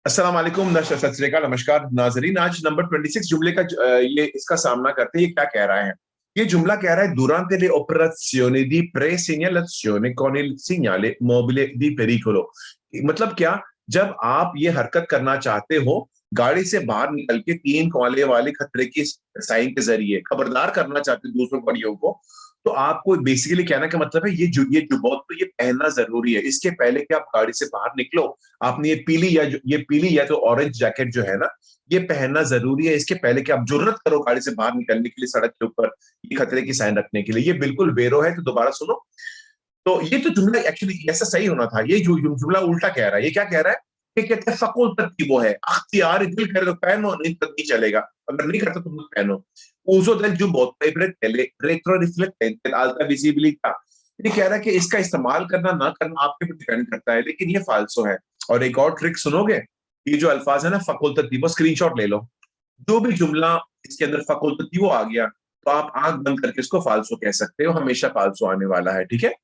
अस्सलाम वालेकुम, सत श्री अकाल, नमस्कार नाजरीन। आज नंबर 26 जुमले का ये इसका सामना करते हैं। ये क्या कह रहा है? ये जुमला कह रहा है durante le operazioni di presegnalazione con il segnale mobile di pericolo। मतलब क्या? जब आप ये हरकत करना चाहते हो, गाड़ी से बाहर निकल के तीन कौले वाले खतरे की साइन के जरिए खबरदार करना चाहते हो दूसरों गाड़ियों को, तो आपको बेसिकली कहने का मतलब है ये जो बहुत तो ये पहनना जरूरी है। इसके पहले कि आप गाड़ी से बाहर निकलो, आपने ये पीली या तो ऑरेंज जैकेट जो है ना, ये पहनना जरूरी है इसके पहले कि आप जुर्रत करो गाड़ी से बाहर निकलने के लिए सड़क के ऊपर ये खतरे की साइन रखने के लिए। ये बिल्कुल बेरो है, तो दोबारा सुनो। तो ये तो जुमला एक्चुअली ऐसा सही होना था। ये जो जुमला उल्टा कह रहा है। ये क्या कह रहा है? ये कहते हैं फकुल वो है अख्तियार, दिल करे तो पहनो, नहीं तो नहीं चलेगा। अगर नहीं करता तो मत पहनो। उso del giubbotto e bretelle retroriflettente alta visibilità। ये कह रहा है कि इसका इस्तेमाल करना ना करना आपके ऊपर डिपेंड करता है, लेकिन ये फाल्सो है। और एक और ट्रिक सुनोगे? ये जो अल्फाज है ना फकुल्ततीवो, स्क्रीनशॉट ले लो। जो भी जुमला इसके अंदर फकुल्ततीवो आ गया, तो आप आंख बंद करके इसको फाल्सो कह सकते हो। हमेशा फाल्सो आने वाला है, ठीक है।